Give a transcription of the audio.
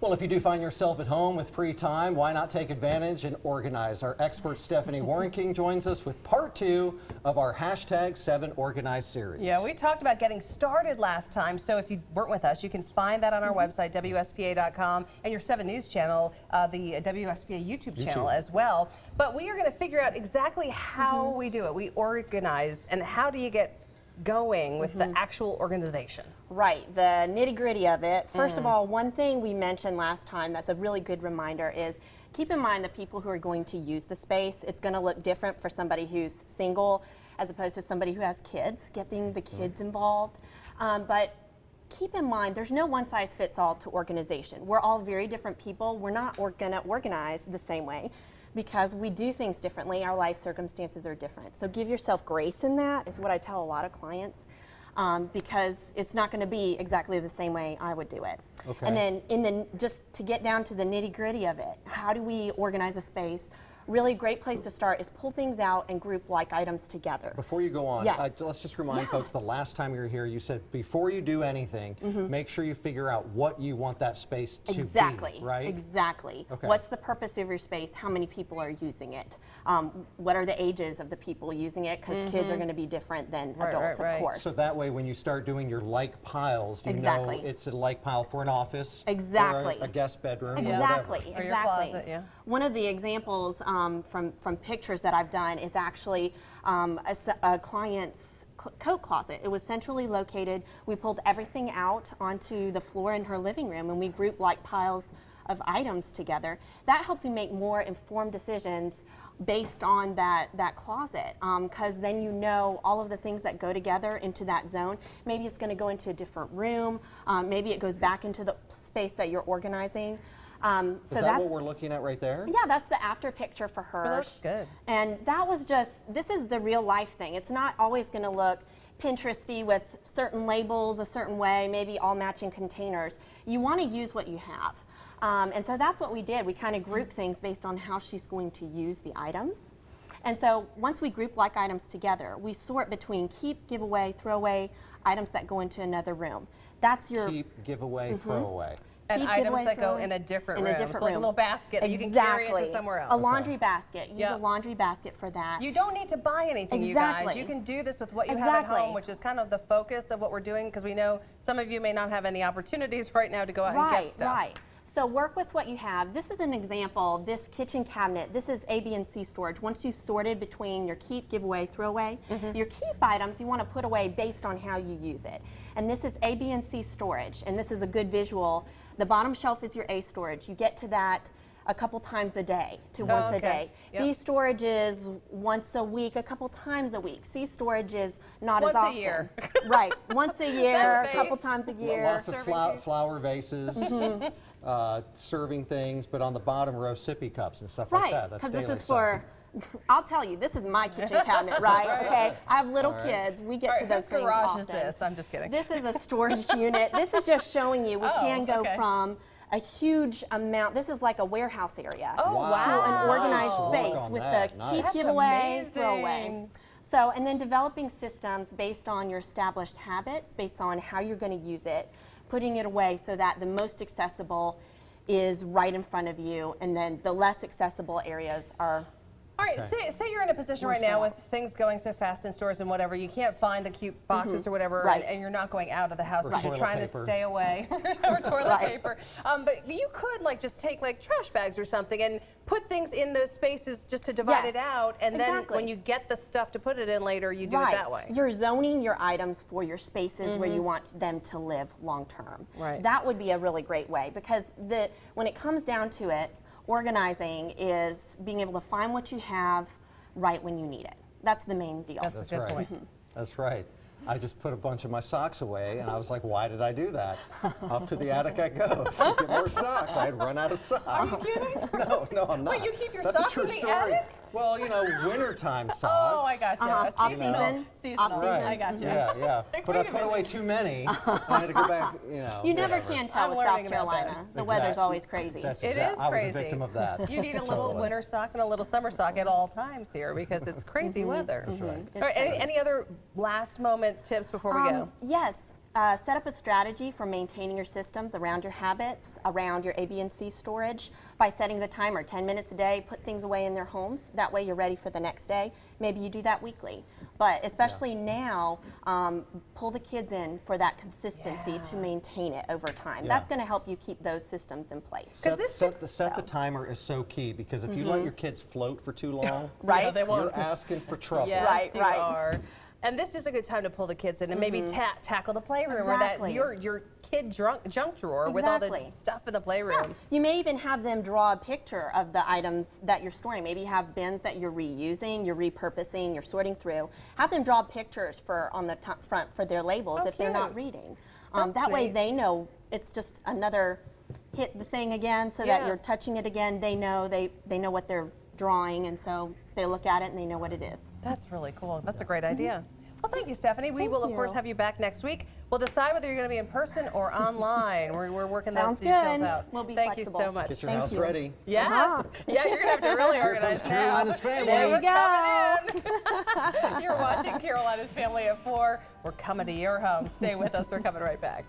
Well, if you do find yourself at home with free time, why not take advantage and organize? Our expert Stephanie Worinkeng joins us with part 2 of our #7Organize series. Yeah, we talked about getting started last time, so if you weren't with us, you can find that on our website, WSPA.com, and your 7 News channel, the WSPA YouTube channel as well. But we are going to figure out exactly how we do it. We organize, and how do you get going with the actual organization? Right, the nitty-gritty of it. First of all, one thing we mentioned last time that's a really good reminder is keep in mind the people who are going to use the space. It's going to look different for somebody who's single as opposed to somebody who has kids, getting the kids involved. But keep in mind, there's no one-size-fits-all to organization. We're all very different people. We're not going to organize the same way, because we do things differently. Our life circumstances are different. So give yourself grace in that, is what I tell a lot of clients, because it's not going to be exactly the same way I would do it. Okay. And then just to get down to the nitty-gritty of it, how do we organize a space? Really great place to start is pull things out and group like items together. Before you go on, let's just remind folks, the last time you were here, you said before you do anything, make sure you figure out what you want that space to be, right? Exactly. Okay. What's the purpose of your space? How many people are using it? What are the ages of the people using it? Because kids are going to be different than adults, of course. So that way, when you start doing your like piles, you know it's a like pile for an office, or a guest bedroom, or whatever. Or your closet, One of the examples from pictures that I've done is actually a client's coat closet. It was centrally located. We pulled everything out onto the floor in her living room, and we grouped like piles of items together. That helps you make more informed decisions based on that closet, because then you know all of the things that go together into that zone. Maybe it's going to go into a different room. Maybe it goes back into the space that you're organizing. Is that what we're looking at right there? Yeah, that's the after picture for her. Oh, that's good. And that was this is the real life thing. It's not always going to look Pinteresty with certain labels a certain way, maybe all matching containers. You want to use what you have. And so that's what we did. We kind of grouped things based on how she's going to use the items. And so once we group like items together, we sort between keep, giveaway, throwaway items that go into another room. That's your keep, giveaway, throwaway. And items that go in a different room. So like a little basket that you can carry it to somewhere else. A laundry basket. Use a laundry basket for that. You don't need to buy anything, you guys. You can do this with what you have at home, which is kind of the focus of what we're doing, because we know some of you may not have any opportunities right now to go out and get stuff. Right. So work with what you have. This is an example. This kitchen cabinet, this is A, B, and C storage. Once you've sorted between your keep, giveaway, throwaway, your keep items you want to put away based on how you use it. And this is A, B, and C storage. And this is a good visual. The bottom shelf is your A storage. You get to that a couple times a day, once a day. B storage is once a week, a couple times a week. C storage is not as often. Once a year. Right, once a year, a couple times a year. Lots of flower vases, serving things, but on the bottom row, sippy cups and stuff like that. Because this is for, I'll tell you, this is my kitchen cabinet, right? Okay, I have little kids. We get to those things often. Whose garage is this? I'm just kidding. This is a storage unit. This is just showing you we can go from a huge amount. This is like a warehouse area to an organized space with the keep, giveaway, throwaway. So, and then developing systems based on your established habits, based on how you're going to use it, putting it away so that the most accessible is right in front of you, and then the less accessible areas are. All right, say you're in a position right now with things going so fast in stores and whatever, you can't find the cute boxes or whatever, and you're not going out of the house because you're trying to stay away, or toilet paper. But you could just take trash bags or something and put things in those spaces just to divide it out, and then when you get the stuff to put it in later, you do it that way. You're zoning your items for your spaces where you want them to live long term. That would be a really great way, because when it comes down to it, organizing is being able to find what you have right when you need it. That's the main deal. That's a good point. That's right. I just put a bunch of my socks away, and I was like, why did I do that? Up to the attic I go to get more socks. I had run out of socks. Are you kidding? No, I'm not. Wait, you keep your That's socks a true in the story. attic? Well, you know, wintertime socks. Oh, I got you. Off-season. Right. I got you. Yeah. But I put away too many, and I had to go back, You never can tell with South Carolina. The weather's always crazy. It is crazy. I was a victim of that. You need a little winter sock and a little summer sock at all times here, because it's crazy weather. That's right. All right, any other last moment tips before we go? Yes. set up a strategy for maintaining your systems around your habits, around your A, B, and C storage by setting the timer 10 minutes a day, put things away in their homes. That way you're ready for the next day. Maybe you do that weekly. But especially now, pull the kids in for that consistency to maintain it over time. That's going to help you keep those systems in place. Set the timer is so key, because if you let your kids float for too long, you're asking for trouble. Yes, you are. And this is a good time to pull the kids in and maybe tackle the playroom or that your kid junk drawer with all the stuff in the playroom. Yeah. You may even have them draw a picture of the items that you're storing. Maybe you have bins that you're reusing, you're repurposing, you're sorting through. Have them draw pictures on the front for their labels if they're not reading. That way they know it's just another hit the thing again, so that you're touching it again. They know what they're drawing, and so they look at it and they know what it is. That's really cool. That's a great idea. Well, thank you, Stephanie. We will, of course, have you back next week. We'll decide whether you're going to be in person or online. We're working those details out. We'll be Thank flexible. you so much. Get your house ready. Yes. Yeah, you're going to have to really organize now. Carolina's Family. There we go. You're watching Carolina's Family at 4. We're coming to your home. Stay with us. We're coming right back.